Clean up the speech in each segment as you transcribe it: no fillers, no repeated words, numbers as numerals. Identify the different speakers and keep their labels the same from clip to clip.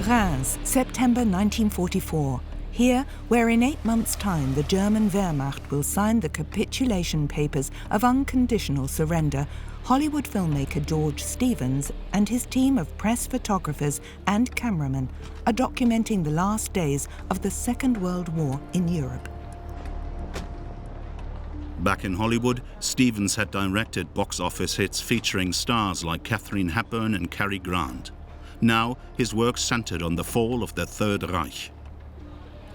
Speaker 1: Reims, September 1944. Here, where in 8 months' time the German Wehrmacht will sign the capitulation papers of unconditional surrender, Hollywood filmmaker George Stevens and his team of press photographers and cameramen are documenting the last days of the Second World War in Europe.
Speaker 2: Back in Hollywood, Stevens had directed box office hits featuring stars like Katharine Hepburn and Cary Grant. Now, his work centered on the fall of the Third Reich.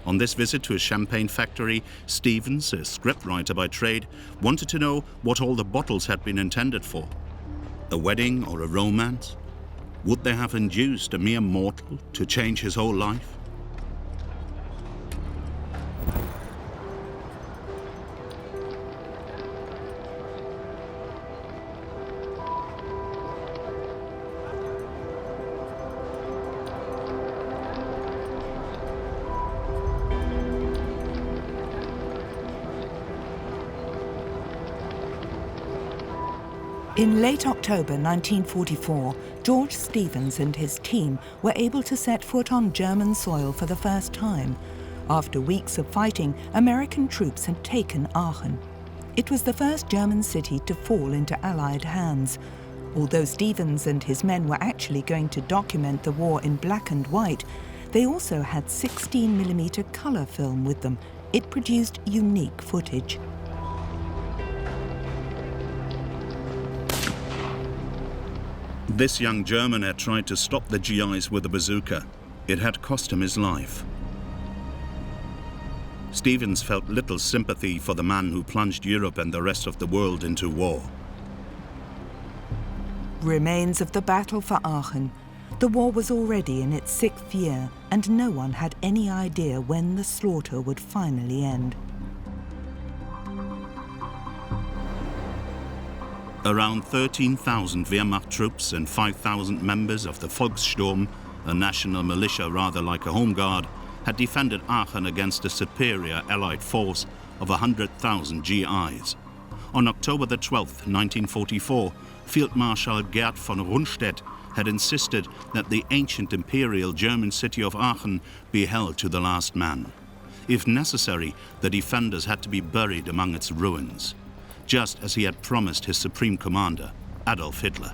Speaker 2: On this visit to a champagne factory, Stevens, a scriptwriter by trade, wanted to know what all the bottles had been intended for. A wedding or a romance? Would they have induced a mere mortal to change his whole life?
Speaker 1: In late October 1944, George Stevens and his team were able to set foot on German soil for the first time. After weeks of fighting, American troops had taken Aachen. It was the first German city to fall into Allied hands. Although Stevens and his men were actually going to document the war in black and white, they also had 16mm colour film with them. It produced unique footage.
Speaker 2: This young German had tried to stop the GIs with a bazooka. It had cost him his life. Stevens felt little sympathy for the man who plunged Europe and the rest of the world into war.
Speaker 1: Remains of the battle for Aachen. The war was already in its 6th year, and no one had any idea when the slaughter would finally end.
Speaker 2: Around 13,000 Wehrmacht troops and 5,000 members of the Volkssturm, a national militia rather like a home guard, had defended Aachen against a superior Allied force of 100,000 GIs. On October the 12th, 1944, Field Marshal Gerd von Rundstedt had insisted that the ancient imperial German city of Aachen be held to the last man. If necessary, the defenders had to be buried among its ruins, just as he had promised his supreme commander, Adolf Hitler.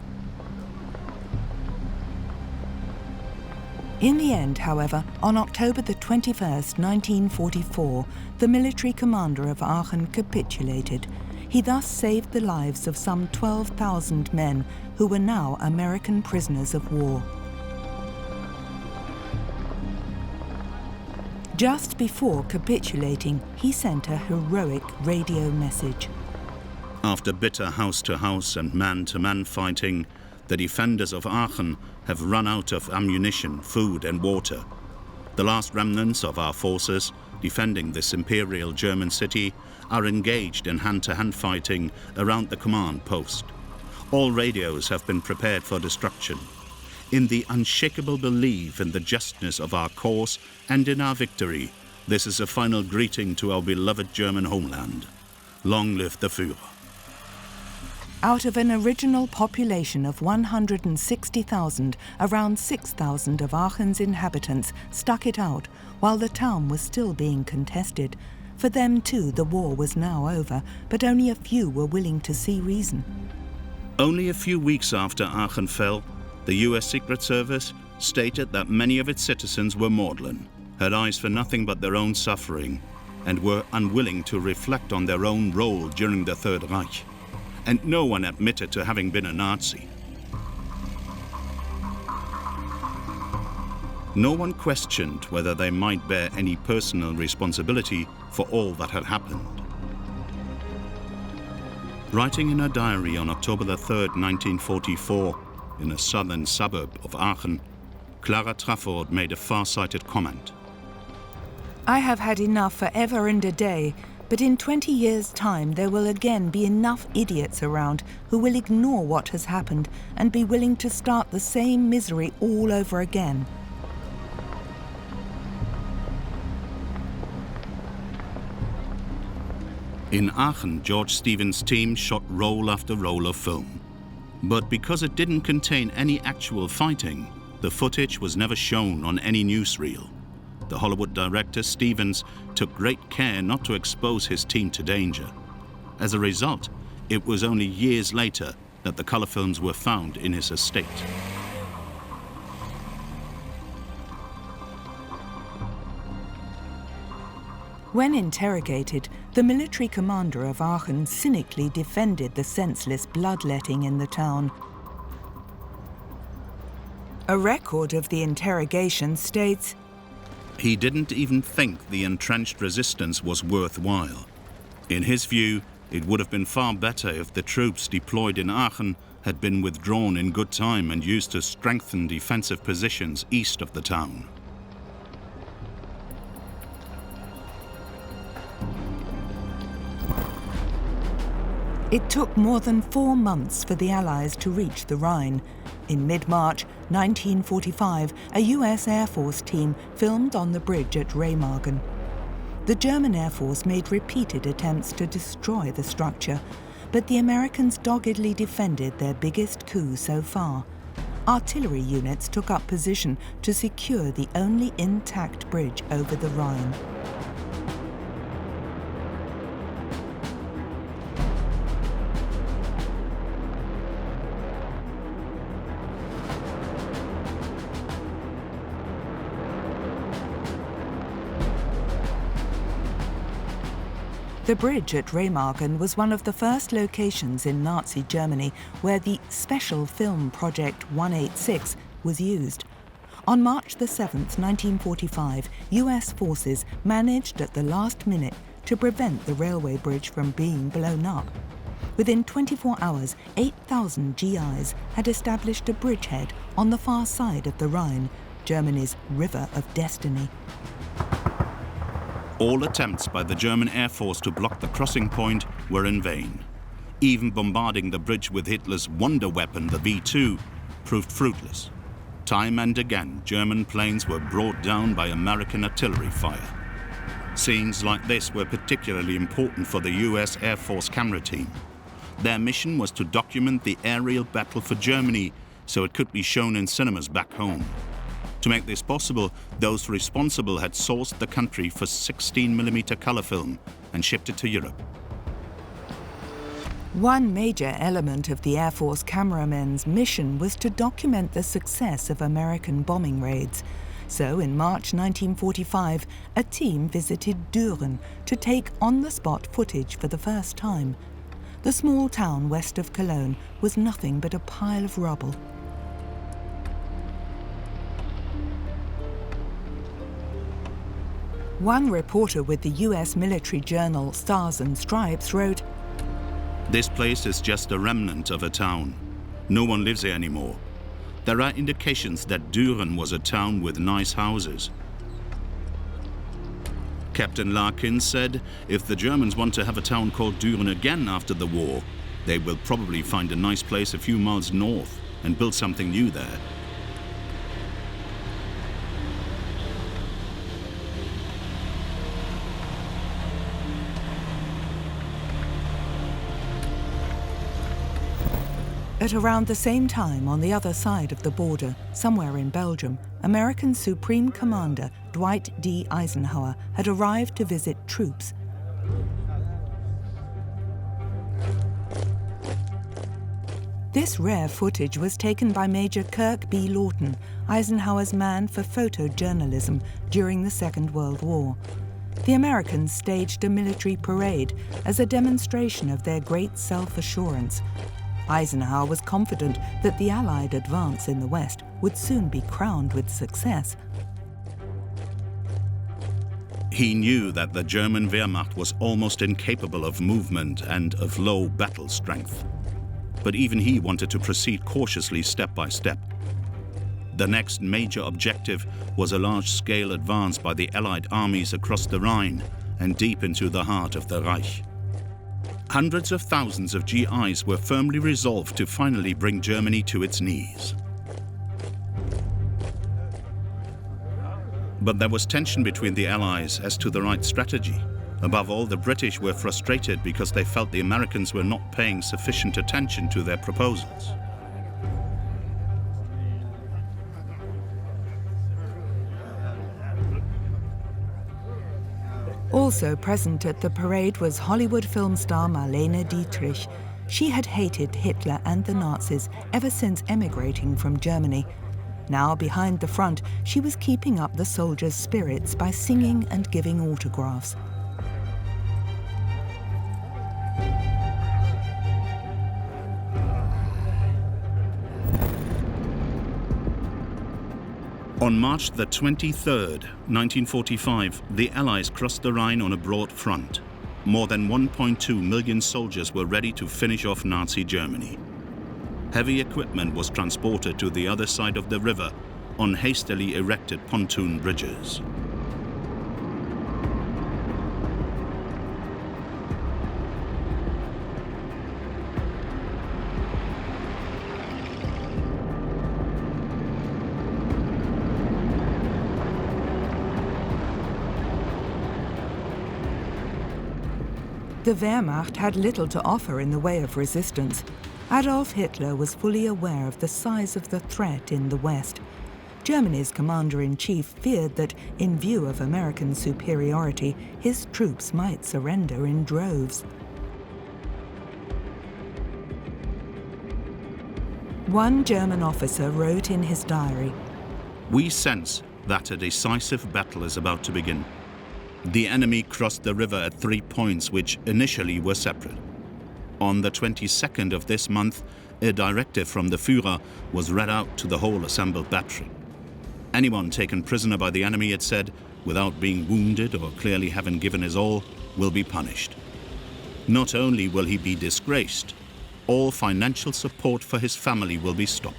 Speaker 1: In the end, however, on October the 21st, 1944, the military commander of Aachen capitulated. He thus saved the lives of some 12,000 men who were now American prisoners of war. Just before capitulating, he sent a heroic radio message.
Speaker 2: After bitter house-to-house and man-to-man fighting, the defenders of Aachen have run out of ammunition, food and water. The last remnants of our forces, defending this imperial German city, are engaged in hand-to-hand fighting around the command post. All radios have been prepared for destruction. In the unshakable belief in the justness of our cause and in our victory, this is a final greeting to our beloved German homeland. Long live the Führer.
Speaker 1: Out of an original population of 160,000, around 6,000 of Aachen's inhabitants stuck it out while the town was still being contested. For them too, the war was now over, but only a few were willing to see reason.
Speaker 2: Only a few weeks after Aachen fell, the US Secret Service stated that many of its citizens were maudlin, had eyes for nothing but their own suffering, and were unwilling to reflect on their own role during the Third Reich. And no one admitted to having been a Nazi. No one questioned whether they might bear any personal responsibility for all that had happened. Writing in her diary on October the 3rd, 1944, in a southern suburb of Aachen, Clara Trafford made a far-sighted comment.
Speaker 1: I have had enough forever and a day, but in 20 years' time there will again be enough idiots around who will ignore what has happened and be willing to start the same misery all over again.
Speaker 2: In Aachen, George Stevens' team shot roll after roll of film. But because it didn't contain any actual fighting, The footage was never shown on any newsreel. The Hollywood director Stevens took great care not to expose his team to danger. As a result, it was only years later that the color films were found in his estate.
Speaker 1: When interrogated, the military commander of Aachen cynically defended the senseless bloodletting in the town. A record of the interrogation states,
Speaker 2: "He didn't even think the entrenched resistance was worthwhile. In his view, it would have been far better if the troops deployed in Aachen had been withdrawn in good time and used to strengthen defensive positions east of the town."
Speaker 1: It took more than 4 months for the Allies to reach the Rhine. In mid-March 1945, a US Air Force team filmed on the bridge at Remagen. The German Air Force made repeated attempts to destroy the structure, but the Americans doggedly defended their biggest coup so far. Artillery units took up position to secure the only intact bridge over the Rhine. The bridge at Remagen was one of the first locations in Nazi Germany where the Special Film Project 186 was used. On March 7, 1945, US forces managed at the last minute to prevent the railway bridge from being blown up. Within 24 hours, 8,000 GIs had established a bridgehead on the far side of the Rhine, Germany's river of destiny.
Speaker 2: All attempts by the German Air Force to block the crossing point were in vain. Even bombarding the bridge with Hitler's wonder weapon, the V-2, proved fruitless. Time and again, German planes were brought down by American artillery fire. Scenes like this were particularly important for the US Air Force camera team. Their mission was to document the aerial battle for Germany so it could be shown in cinemas back home. To make this possible, those responsible had sourced the country for 16mm color film and shipped it to Europe.
Speaker 1: One major element of the Air Force cameramen's mission was to document the success of American bombing raids. So in March 1945, a team visited Duran to take on-the-spot footage for the first time. The small town west of Cologne was nothing but a pile of rubble. One reporter with the US military journal Stars and Stripes wrote,
Speaker 2: "This place is just a remnant of a town. No one lives here anymore. There are indications that Duran was a town with nice houses." Captain Larkin said, "If the Germans want to have a town called Duran again after the war, they will probably find a nice place a few miles north and build something new there."
Speaker 1: At around the same time, on the other side of the border, somewhere in Belgium, American Supreme Commander Dwight D. Eisenhower had arrived to visit troops. This rare footage was taken by Major Kirk B. Lawton, Eisenhower's man for photojournalism during the Second World War. The Americans staged a military parade as a demonstration of their great self-assurance. Eisenhower was confident that the Allied advance in the West would soon be crowned with success.
Speaker 2: He knew that the German Wehrmacht was almost incapable of movement and of low battle strength. But even he wanted to proceed cautiously step by step. The next major objective was a large-scale advance by the Allied armies across the Rhine and deep into the heart of the Reich. Hundreds of thousands of GIs were firmly resolved to finally bring Germany to its knees. But there was tension between the Allies as to the right strategy. Above all, the British were frustrated because they felt the Americans were not paying sufficient attention to their proposals.
Speaker 1: Also present at the parade was Hollywood film star Marlene Dietrich. She had hated Hitler and the Nazis ever since emigrating from Germany. Now, behind the front, she was keeping up the soldiers' spirits by singing and giving autographs.
Speaker 2: On March the 23rd, 1945, the Allies crossed the Rhine on a broad front. More than 1.2 million soldiers were ready to finish off Nazi Germany. Heavy equipment was transported to the other side of the river on hastily erected pontoon bridges.
Speaker 1: The Wehrmacht had little to offer in the way of resistance. Adolf Hitler was fully aware of the size of the threat in the West. Germany's commander-in-chief feared that, in view of American superiority, his troops might surrender in droves. One German officer wrote in his diary,
Speaker 2: "We sense that a decisive battle is about to begin. The enemy crossed the river at 3 points which initially were separate. On the 22nd of this month, a directive from the Führer was read out to the whole assembled battery. Anyone taken prisoner by the enemy, it said, without being wounded or clearly having given his all, will be punished. Not only will he be disgraced, all financial support for his family will be stopped,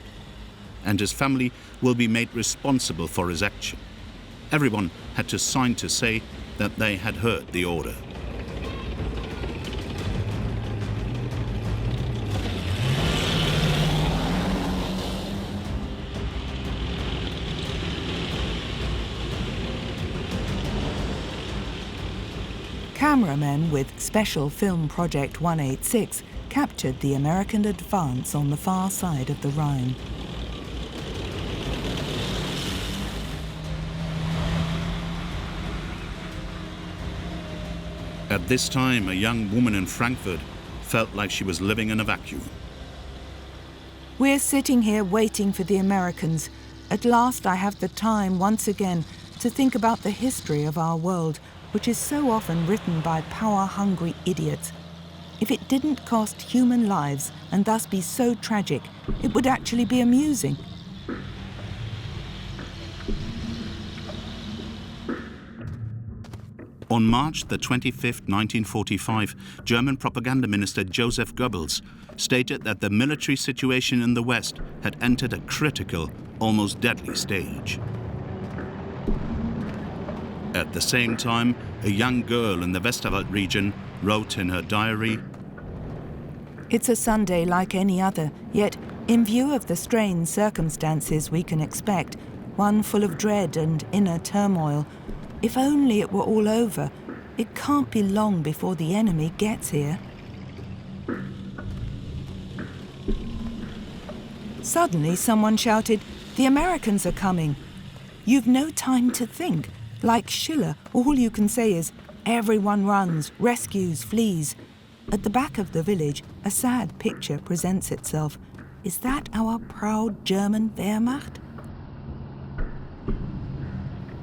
Speaker 2: and his family will be made responsible for his action." Everyone had to sign to say that they had heard the order.
Speaker 1: Cameramen with Special Film Project 186 captured the American advance on the far side of the Rhine.
Speaker 2: At this time, a young woman in Frankfurt felt like she was living in a vacuum.
Speaker 1: "We're sitting here waiting for the Americans. At last I have the time once again to think about the history of our world, which is so often written by power-hungry idiots. If it didn't cost human lives and thus be so tragic, it would actually be amusing."
Speaker 2: On March the 25th, 1945, German propaganda minister Joseph Goebbels stated that the military situation in the West had entered a critical, almost deadly stage. At the same time, a young girl in the Westerwald region wrote in her diary,
Speaker 1: "It's a Sunday like any other, yet, in view of the strained circumstances we can expect, one full of dread and inner turmoil, if only it were all over. It can't be long before the enemy gets here." Suddenly, someone shouted, "The Americans are coming!" You've no time to think. Like Schiller, all you can say is, "Everyone runs, rescues, flees." At the back of the village, a sad picture presents itself. Is that our proud German Wehrmacht?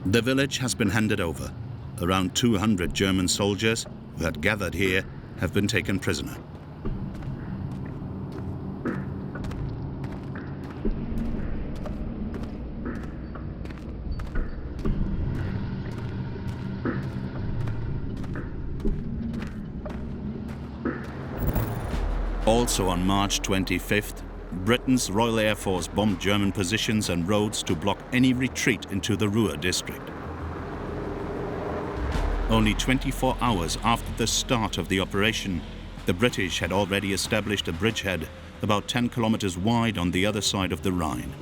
Speaker 2: The village has been handed over. Around 200 German soldiers who had gathered here have been taken prisoner. Also on March 25th, Britain's Royal Air Force bombed German positions and roads to block any retreat into the Ruhr district. Only 24 hours after the start of the operation, the British had already established a bridgehead about 10 kilometers wide on the other side of the Rhine.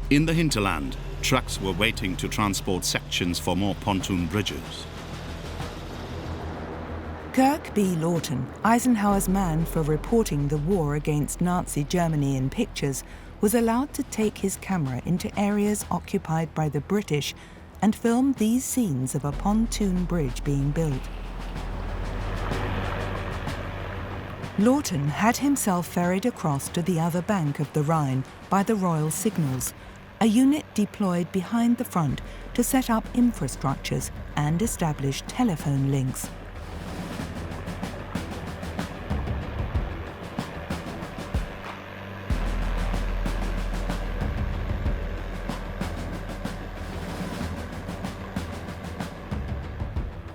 Speaker 2: In the hinterland, trucks were waiting to transport sections for more pontoon bridges.
Speaker 1: Kirk B. Lawton, Eisenhower's man for reporting the war against Nazi Germany in pictures, was allowed to take his camera into areas occupied by the British and filmed these scenes of a pontoon bridge being built. Lawton had himself ferried across to the other bank of the Rhine by the Royal Signals, a unit deployed behind the front to set up infrastructures and establish telephone links.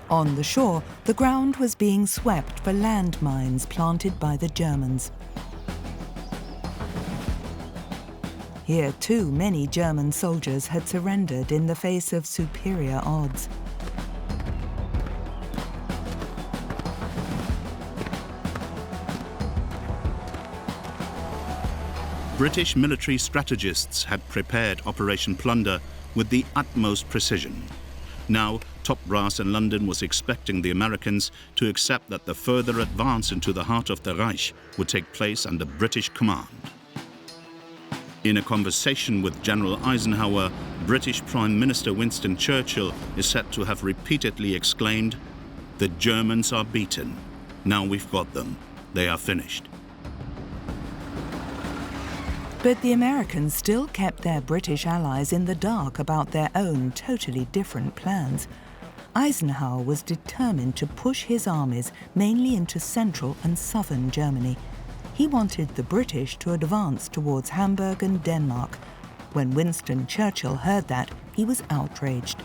Speaker 1: On the shore, the ground was being swept for landmines planted by the Germans. Here too, many German soldiers had surrendered in the face of superior odds.
Speaker 2: British military strategists had prepared Operation Plunder with the utmost precision. Now, top brass in London was expecting the Americans to accept that the further advance into the heart of the Reich would take place under British command. In a conversation with General Eisenhower, British Prime Minister Winston Churchill is said to have repeatedly exclaimed, "The Germans are beaten. Now we've got them. They are finished."
Speaker 1: But the Americans still kept their British allies in the dark about their own totally different plans. Eisenhower was determined to push his armies mainly into central and southern Germany. He wanted the British to advance towards Hamburg and Denmark. When Winston Churchill heard that, he was outraged.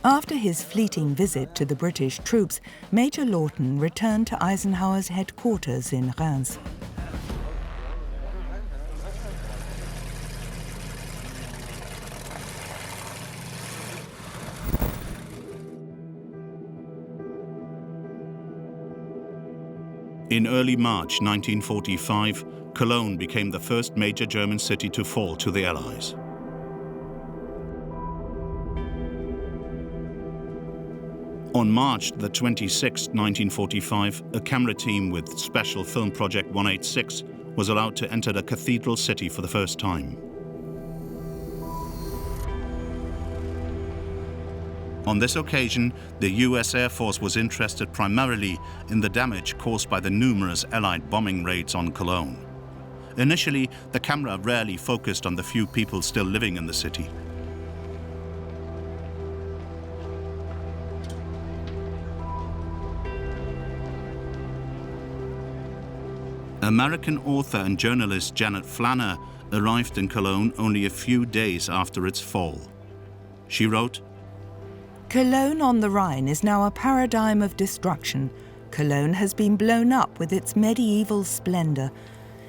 Speaker 1: After his fleeting visit to the British troops, Major Lawton returned to Eisenhower's headquarters in Reims.
Speaker 2: In early March 1945, Cologne became the first major German city to fall to the Allies. On March the 26th, 1945, a camera team with Special Film Project 186 was allowed to enter the Cathedral city for the first time. On this occasion, the US Air Force was interested primarily in the damage caused by the numerous Allied bombing raids on Cologne. Initially, the camera rarely focused on the few people still living in the city. American author and journalist Janet Flanner arrived in Cologne only a few days after its fall. She wrote,
Speaker 1: Cologne on the Rhine is now a paradigm of destruction. Cologne has been blown up with its medieval splendor.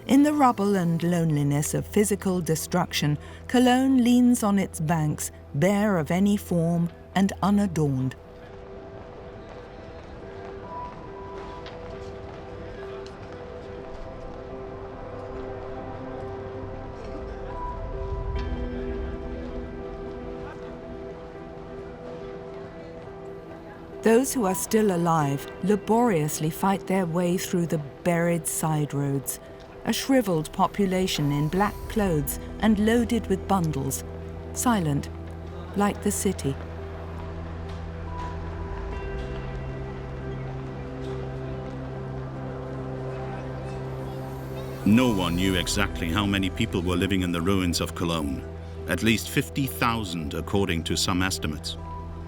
Speaker 1: In the rubble and loneliness of physical destruction, Cologne leans on its banks, bare of any form and unadorned. Those who are still alive laboriously fight their way through the buried side roads, a shriveled population in black clothes and loaded with bundles, silent, like the city.
Speaker 2: No one knew exactly how many people were living in the ruins of Cologne. At least 50,000 according to some estimates.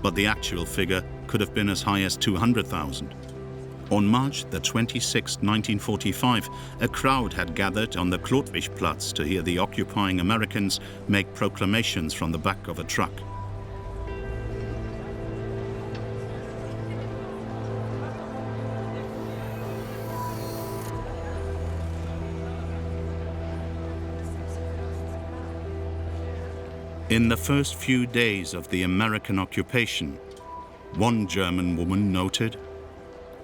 Speaker 2: But the actual figure could have been as high as 200,000. On March the 26th, 1945, a crowd had gathered on the Klotwigplatz to hear the occupying Americans make proclamations from the back of a truck. In the first few days of the American occupation, one German woman noted,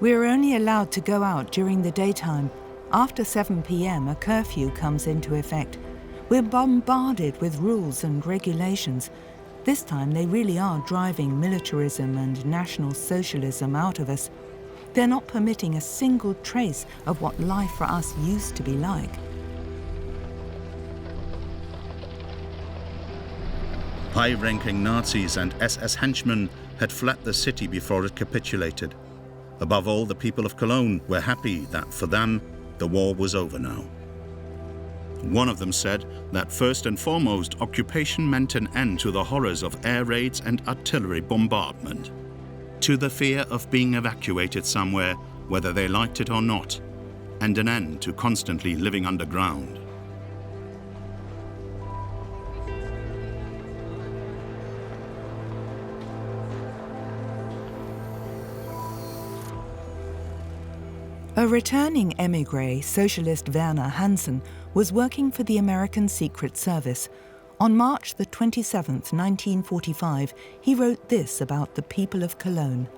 Speaker 1: "We're only allowed to go out during the daytime. After 7 p.m. a curfew comes into effect. We're bombarded with rules and regulations. This time they really are driving militarism and National Socialism out of us. They're not permitting a single trace of what life for us used to be like."
Speaker 2: High-ranking Nazis and SS henchmen had fled the city before it capitulated. Above all, the people of Cologne were happy that, for them, the war was over now. One of them said that first and foremost, occupation meant an end to the horrors of air raids and artillery bombardment, to the fear of being evacuated somewhere, whether they liked it or not, and an end to constantly living underground.
Speaker 1: A returning émigré, socialist Werner Hansen, was working for the American Secret Service. On March the 27th, 1945, he wrote this about the people of Cologne.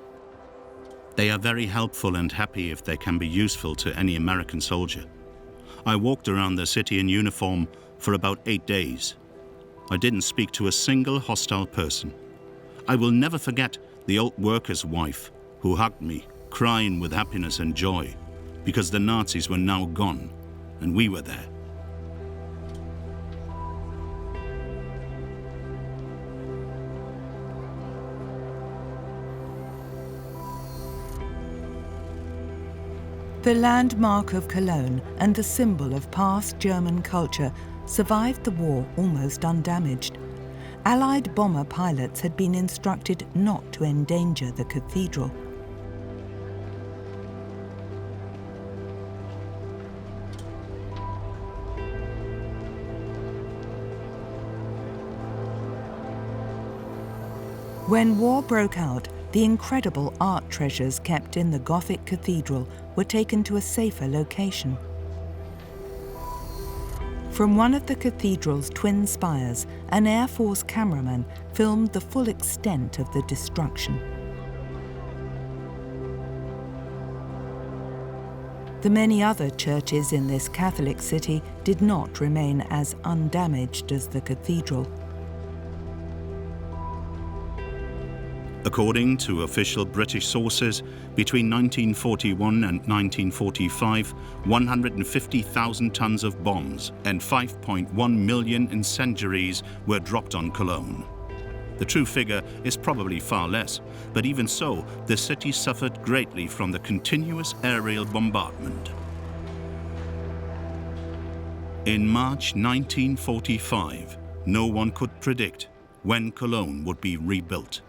Speaker 2: They are very helpful and happy if they can be useful to any American soldier. I walked around the city in uniform for about 8 days. I didn't speak to a single hostile person. I will never forget the old worker's wife who hugged me, crying with happiness and joy, because the Nazis were now gone and we were there.
Speaker 1: The landmark of Cologne and the symbol of past German culture survived the war almost undamaged. Allied bomber pilots had been instructed not to endanger the cathedral. When war broke out, the incredible art treasures kept in the Gothic cathedral were taken to a safer location. From one of the cathedral's twin spires, an Air Force cameraman filmed the full extent of the destruction. The many other churches in this Catholic city did not remain as undamaged as the cathedral.
Speaker 2: According to official British sources, between 1941 and 1945, 150,000 tons of bombs and 5.1 million incendiaries were dropped on Cologne. The true figure is probably far less, but even so, the city suffered greatly from the continuous aerial bombardment. In March 1945, no one could predict when Cologne would be rebuilt.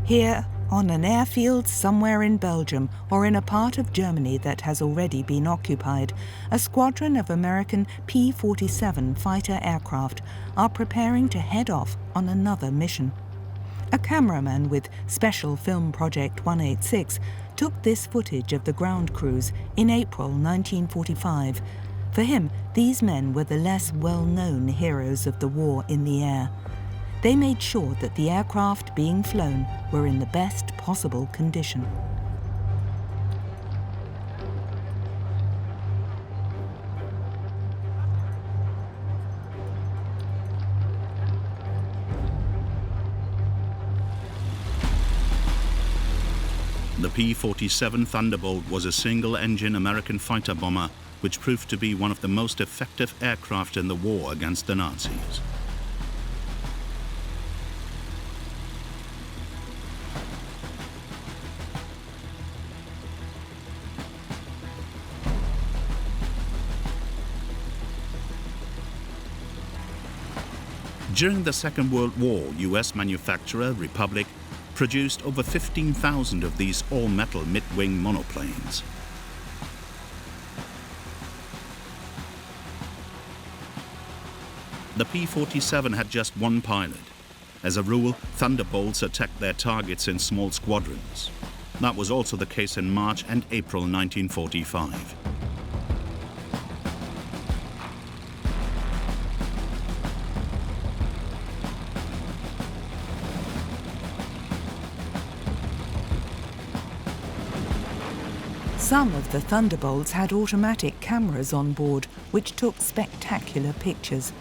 Speaker 1: Here, on an airfield somewhere in Belgium or in a part of Germany that has already been occupied, a squadron of American P-47 fighter aircraft are preparing to head off on another mission. A cameraman with Special Film Project 186 took this footage of the ground crews in April 1945. For him, these men were the less well-known heroes of the war in the air. They made sure that the aircraft being flown were in the best possible condition.
Speaker 2: The P-47 Thunderbolt was a single-engine American fighter bomber which proved to be one of the most effective aircraft in the war against the Nazis. During the Second World War, US manufacturer Republic produced over 15,000 of these all-metal mid-wing monoplanes. The P-47 had just one pilot. As a rule, Thunderbolts attacked their targets in small squadrons. That was also the case in March and April 1945.
Speaker 1: Some of the Thunderbolts had automatic cameras on board, which took spectacular pictures.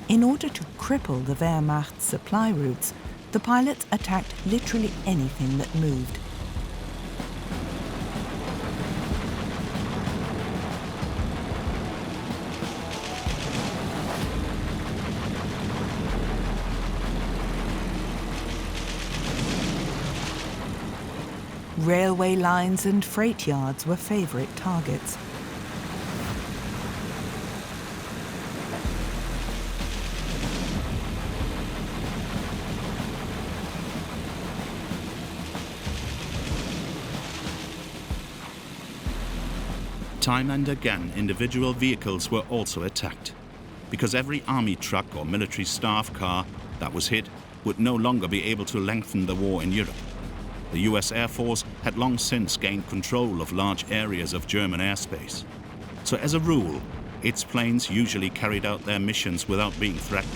Speaker 1: In order to cripple the Wehrmacht's supply routes, the pilots attacked literally anything that moved. Railway lines and freight yards were favourite targets.
Speaker 2: Time and again, individual vehicles were also attacked, because every army truck or military staff car that was hit would no longer be able to lengthen the war in Europe. The US Air Force had long since gained control of large areas of German airspace. So as a rule, its planes usually carried out their missions without being threatened.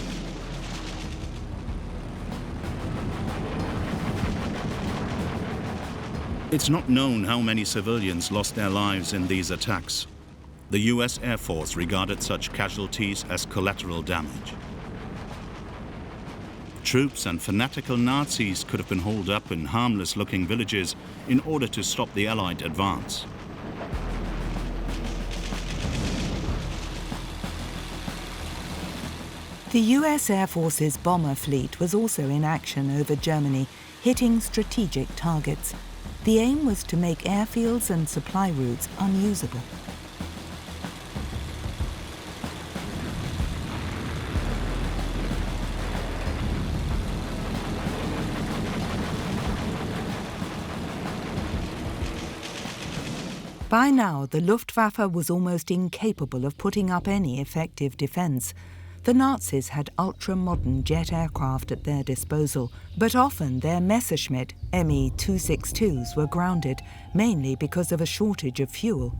Speaker 2: It's not known how many civilians lost their lives in these attacks. The US Air Force regarded such casualties as collateral damage. Troops and fanatical Nazis could have been holed up in harmless-looking villages in order to stop the Allied advance.
Speaker 1: The US Air Force's bomber fleet was also in action over Germany, hitting strategic targets. The aim was to make airfields and supply routes unusable. By now, the Luftwaffe was almost incapable of putting up any effective defence. The Nazis had ultra-modern jet aircraft at their disposal, but often their Messerschmitt Me-262s were grounded, mainly because of a shortage of fuel.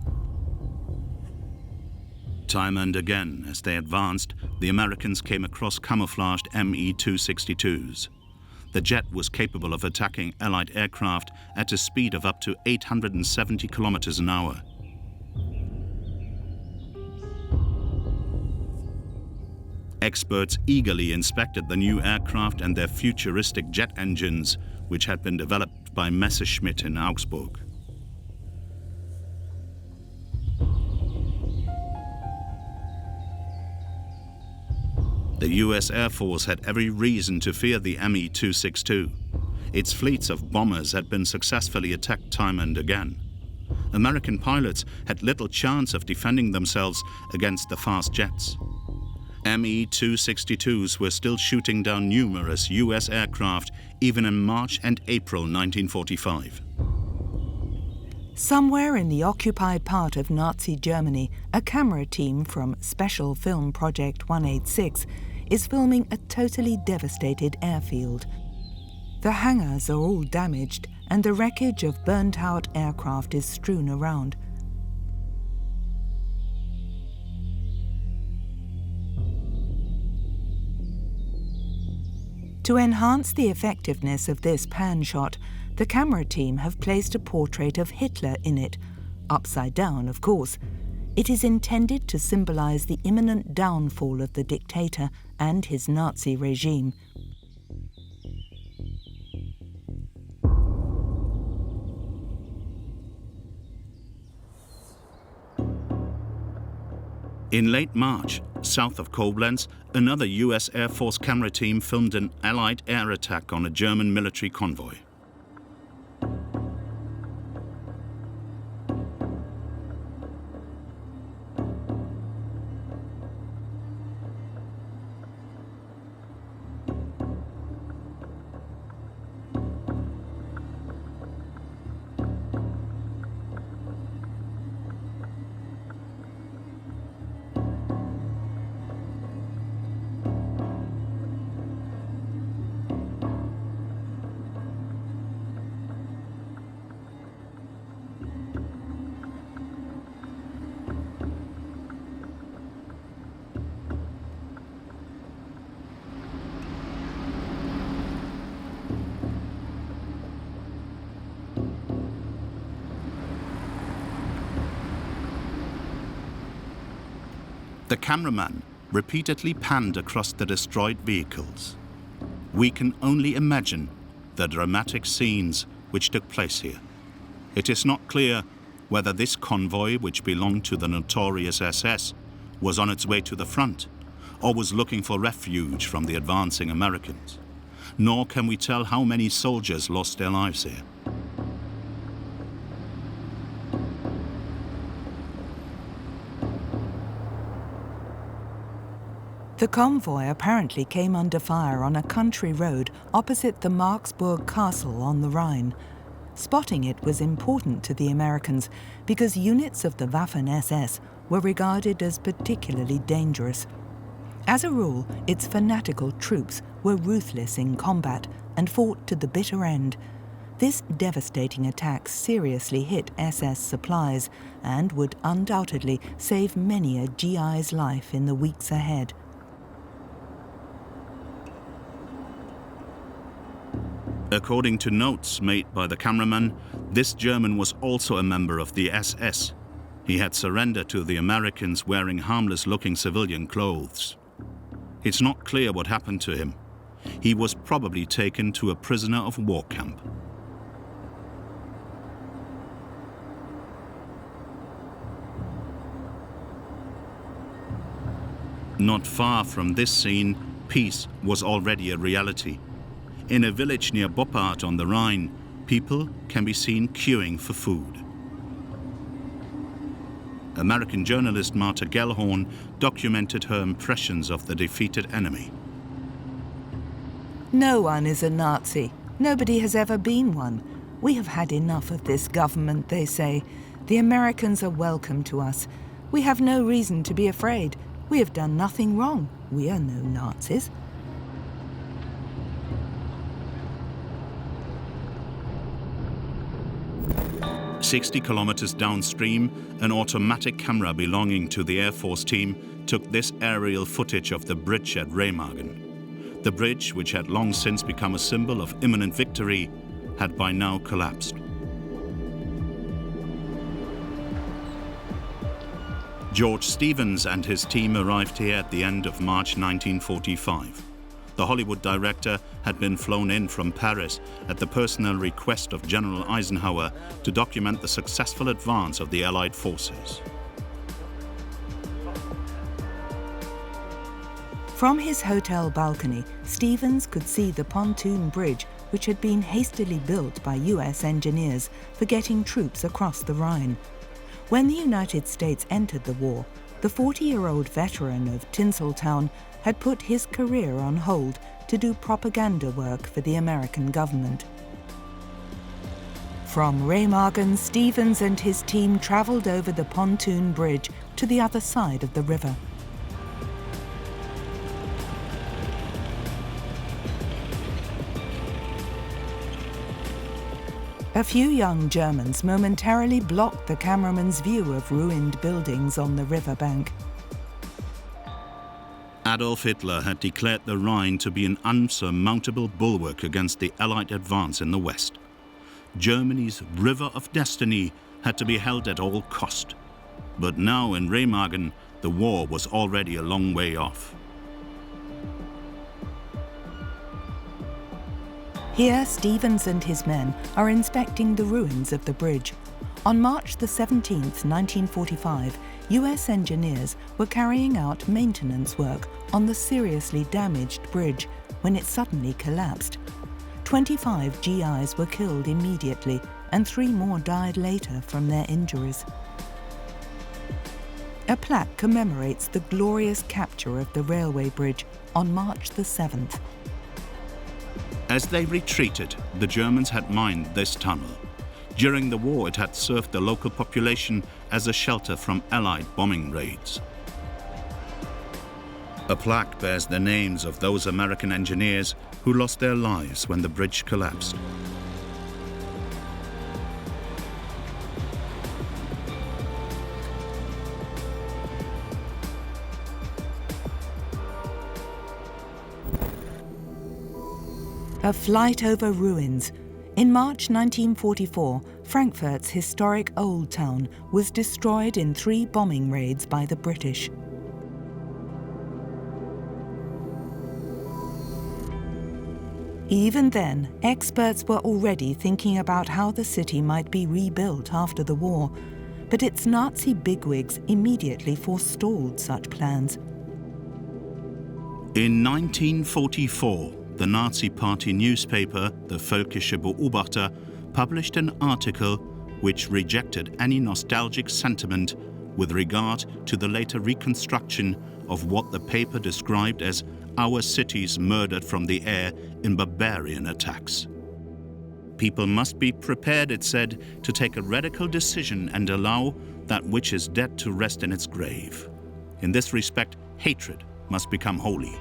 Speaker 2: Time and again, as they advanced, the Americans came across camouflaged Me-262s. The jet was capable of attacking Allied aircraft at a speed of up to 870 kilometers an hour. Experts eagerly inspected the new aircraft and their futuristic jet engines, which had been developed by Messerschmitt in Augsburg. The US Air Force had every reason to fear the Me-262. Its fleets of bombers had been successfully attacked time and again. American pilots had little chance of defending themselves against the fast jets. Me-262s were still shooting down numerous US aircraft even in March and April 1945.
Speaker 1: Somewhere in the occupied part of Nazi Germany, a camera team from Special Film Project 186 is filming a totally devastated airfield. The hangars are all damaged and the wreckage of burnt-out aircraft is strewn around. To enhance the effectiveness of this pan shot, the camera team have placed a portrait of Hitler in it, upside down, of course. It is intended to symbolize the imminent downfall of the dictator and his Nazi regime.
Speaker 2: In late March, south of Koblenz, another US Air Force camera team filmed an Allied air attack on a German military convoy. The cameraman repeatedly panned across the destroyed vehicles. We can only imagine the dramatic scenes which took place here. It is not clear whether this convoy, which belonged to the notorious SS, was on its way to the front or was looking for refuge from the advancing Americans. Nor can we tell how many soldiers lost their lives here.
Speaker 1: The convoy apparently came under fire on a country road opposite the Marksburg Castle on the Rhine. Spotting it was important to the Americans because units of the Waffen-SS were regarded as particularly dangerous. As a rule, its fanatical troops were ruthless in combat and fought to the bitter end. This devastating attack seriously hit SS supplies and would undoubtedly save many a GI's life in the weeks ahead.
Speaker 2: According to notes made by the cameraman, this German was also a member of the SS. He had surrendered to the Americans wearing harmless-looking civilian clothes. It's not clear what happened to him. He was probably taken to a prisoner of war camp. Not far from this scene, peace was already a reality. In a village near Boppard on the Rhine, people can be seen queuing for food. American journalist Martha Gellhorn documented her impressions of the defeated enemy.
Speaker 1: No one is a Nazi. Nobody has ever been one. We have had enough of this government, they say. The Americans are welcome to us. We have no reason to be afraid. We have done nothing wrong. We are no Nazis.
Speaker 2: "60 kilometers downstream, an automatic camera belonging to the Air Force team took this aerial footage of the bridge at Remagen. The bridge, which had long since become a symbol of imminent victory, had by now collapsed. George Stevens and his team arrived here at the end of March 1945. The Hollywood director had been flown in from Paris at the personal request of General Eisenhower to document the successful advance of the Allied forces.
Speaker 1: From his hotel balcony, Stevens could see the pontoon bridge which had been hastily built by US engineers for getting troops across the Rhine. When the United States entered the war, the 40-year-old veteran of Tinseltown had put his career on hold to do propaganda work for the American government. From Remagen, Stevens and his team travelled over the pontoon bridge to the other side of the river. A few young Germans momentarily blocked the cameraman's view of ruined buildings on the riverbank.
Speaker 2: Adolf Hitler had declared the Rhine to be an unsurmountable bulwark against the Allied advance in the West. Germany's river of destiny had to be held at all cost. But now in Remagen, the war was already a long way off.
Speaker 1: Here, Stevens and his men are inspecting the ruins of the bridge. On March the 17th, 1945, US engineers were carrying out maintenance work on the seriously damaged bridge when it suddenly collapsed. 25 GIs were killed immediately and 3 more died later from their injuries. A plaque commemorates the glorious capture of the railway bridge on March the 7th.
Speaker 2: As they retreated, the Germans had mined this tunnel. During the war, it had served the local population as a shelter from Allied bombing raids. A plaque bears the names of those American engineers who lost their lives when the bridge collapsed.
Speaker 1: A flight over ruins. In March 1944, Frankfurt's historic Old Town was destroyed in 3 bombing raids by the British. Even then, experts were already thinking about how the city might be rebuilt after the war, but its Nazi bigwigs immediately forestalled such plans.
Speaker 2: In 1944, the Nazi Party newspaper, the Völkische Beobachter, published an article which rejected any nostalgic sentiment with regard to the later reconstruction of what the paper described as our cities murdered from the air in barbarian attacks. People must be prepared, it said, to take a radical decision and allow that which is dead to rest in its grave. In this respect, hatred must become holy.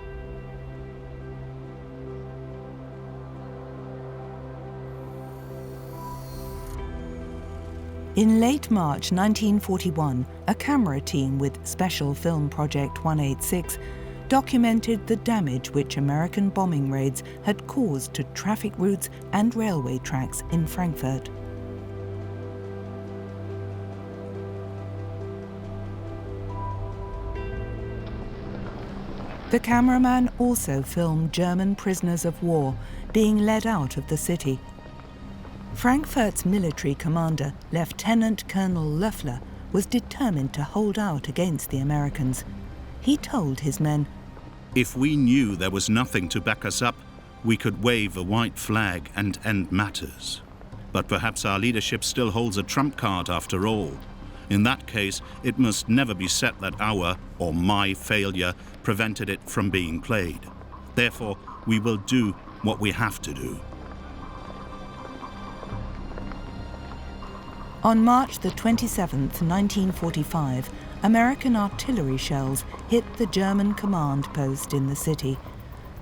Speaker 1: In late March 1941, a camera team with Special Film Project 186 documented the damage which American bombing raids had caused to traffic routes and railway tracks in Frankfurt. The cameraman also filmed German prisoners of war being led out of the city. Frankfurt's military commander, Lieutenant Colonel Loeffler, was determined to hold out against the Americans. He told his men,
Speaker 2: "If we knew there was nothing to back us up, we could wave a white flag and end matters. But perhaps our leadership still holds a trump card after all. In that case, it must never be said that our, or my, failure prevented it from being played. Therefore, we will do what we have to do."
Speaker 1: On March the 27th, 1945, American artillery shells hit the German command post in the city.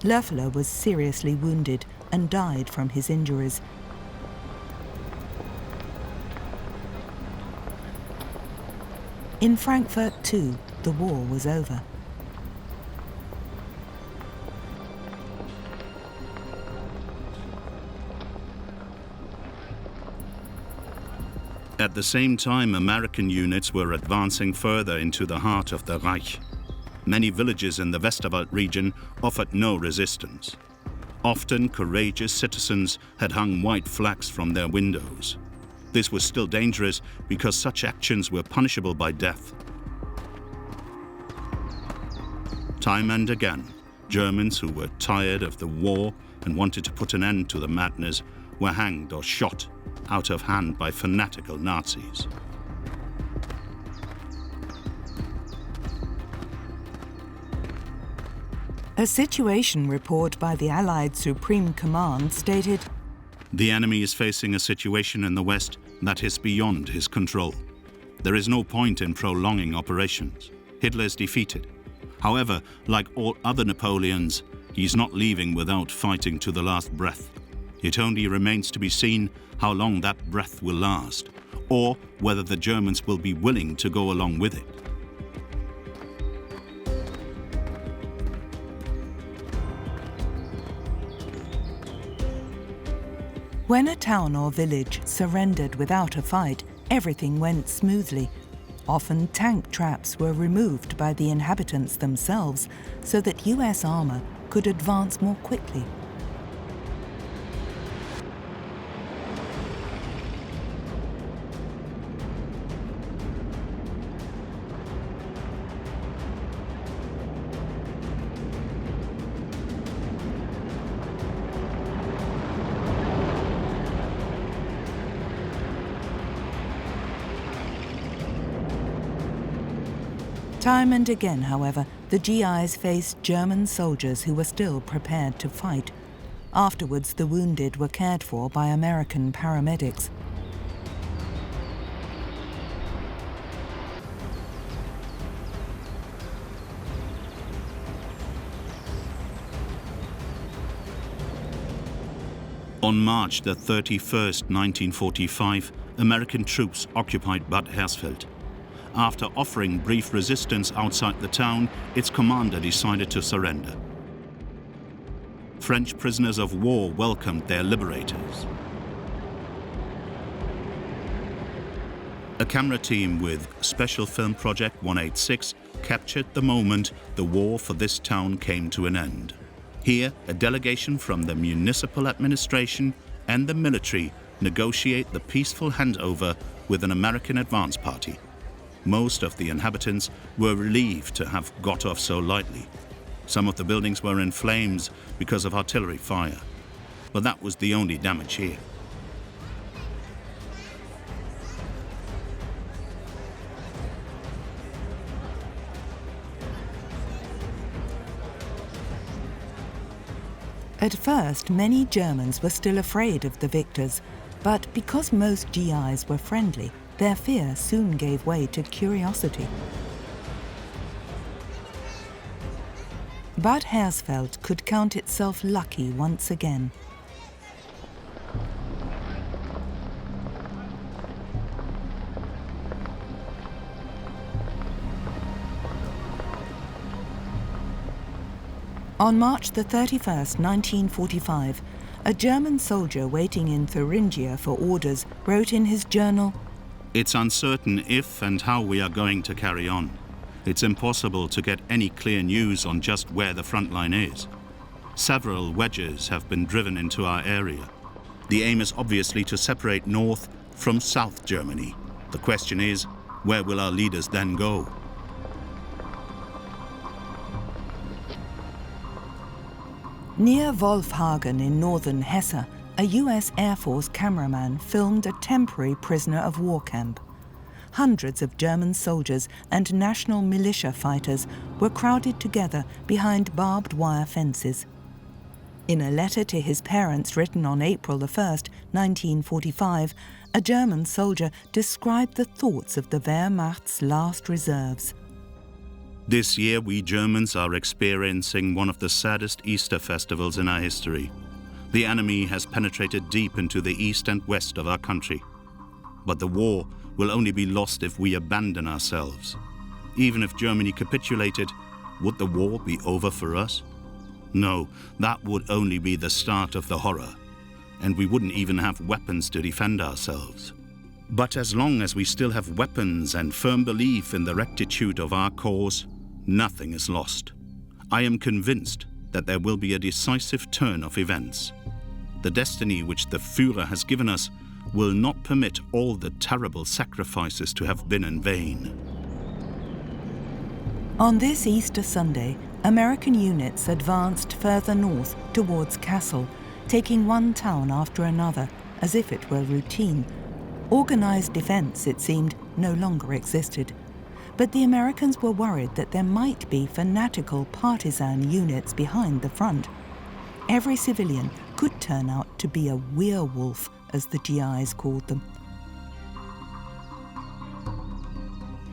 Speaker 1: Loeffler was seriously wounded and died from his injuries. In Frankfurt, too, the war was over.
Speaker 2: At the same time, American units were advancing further into the heart of the Reich. Many villages in the Westerwald region offered no resistance. Often, courageous citizens had hung white flags from their windows. This was still dangerous because such actions were punishable by death. Time and again, Germans who were tired of the war and wanted to put an end to the madness were hanged or shot out of hand by fanatical Nazis.
Speaker 1: A situation report by the Allied Supreme Command stated,
Speaker 2: "The enemy is facing a situation in the West that is beyond his control. There is no point in prolonging operations. Hitler is defeated. However, like all other Napoleons, he's not leaving without fighting to the last breath. It only remains to be seen how long that breath will last, or whether the Germans will be willing to go along with it."
Speaker 1: When a town or village surrendered without a fight, everything went smoothly. Often tank traps were removed by the inhabitants themselves so that US armor could advance more quickly. Time and again, however, the GIs faced German soldiers who were still prepared to fight. Afterwards, the wounded were cared for by American paramedics.
Speaker 2: On March the 31st, 1945, American troops occupied Bad Harfield. After offering brief resistance outside the town, its commander decided to surrender. French prisoners of war welcomed their liberators. A camera team with Special Film Project 186 captured the moment the war for this town came to an end. Here, a delegation from the municipal administration and the military negotiate the peaceful handover with an American advance party. Most of the inhabitants were relieved to have got off so lightly. Some of the buildings were in flames because of artillery fire, but that was the only damage here.
Speaker 1: At first, many Germans were still afraid of the victors, but because most GIs were friendly, their fear soon gave way to curiosity. Bad Harfield could count itself lucky once again. On March the 31st, 1945, a German soldier waiting in Thuringia for orders wrote in his journal,
Speaker 2: "It's uncertain if and how we are going to carry on. It's impossible to get any clear news on just where the front line is. Several wedges have been driven into our area. The aim is obviously to separate North from South Germany. The question is, where will our leaders then go?"
Speaker 1: Near Wolfhagen in northern Hesse, a US Air Force cameraman filmed a temporary prisoner of war camp. Hundreds of German soldiers and national militia fighters were crowded together behind barbed wire fences. In a letter to his parents written on April 1st, 1945, a German soldier described the thoughts of the Wehrmacht's last reserves.
Speaker 2: "This year we Germans are experiencing one of the saddest Easter festivals in our history. The enemy has penetrated deep into the east and west of our country. But the war will only be lost if we abandon ourselves. Even if Germany capitulated, would the war be over for us? No, that would only be the start of the horror, and we wouldn't even have weapons to defend ourselves. But as long as we still have weapons and firm belief in the rectitude of our cause, nothing is lost. I am convinced that there will be a decisive turn of events. The destiny which the Führer has given us will not permit all the terrible sacrifices to have been in vain."
Speaker 1: On this Easter Sunday, American units advanced further north towards Kassel, taking one town after another, as if it were routine. Organized defense, it seemed, no longer existed. But the Americans were worried that there might be fanatical partisan units behind the front. Every civilian could turn out to be a werewolf, as the GIs called them.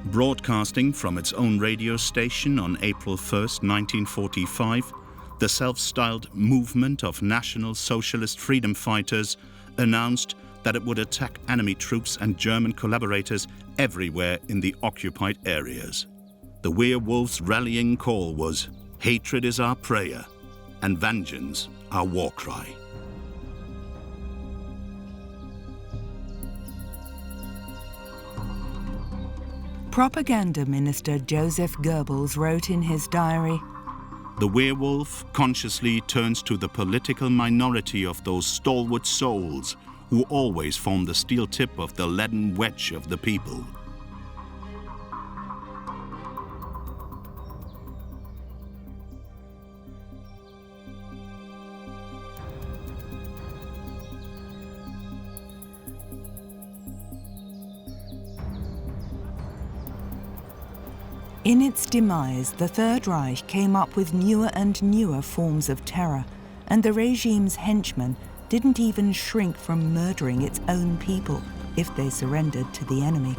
Speaker 2: Broadcasting from its own radio station on April 1st, 1945, the self-styled Movement of National Socialist Freedom Fighters announced that it would attack enemy troops and German collaborators everywhere in the occupied areas. The werewolves' rallying call was, "Hatred is our prayer, and vengeance our war cry."
Speaker 1: Propaganda Minister Joseph Goebbels wrote in his diary,
Speaker 2: "The werewolf consciously turns to the political minority of those stalwart souls who always form the steel tip of the leaden wedge of the people."
Speaker 1: In its demise, the Third Reich came up with newer and newer forms of terror, and the regime's henchmen didn't even shrink from murdering its own people if they surrendered to the enemy.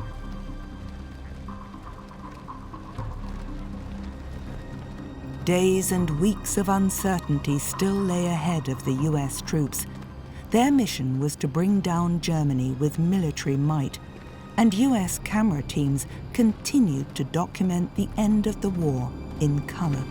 Speaker 1: Days and weeks of uncertainty still lay ahead of the US troops. Their mission was to bring down Germany with military might, and US camera teams continued to document the end of the war in color.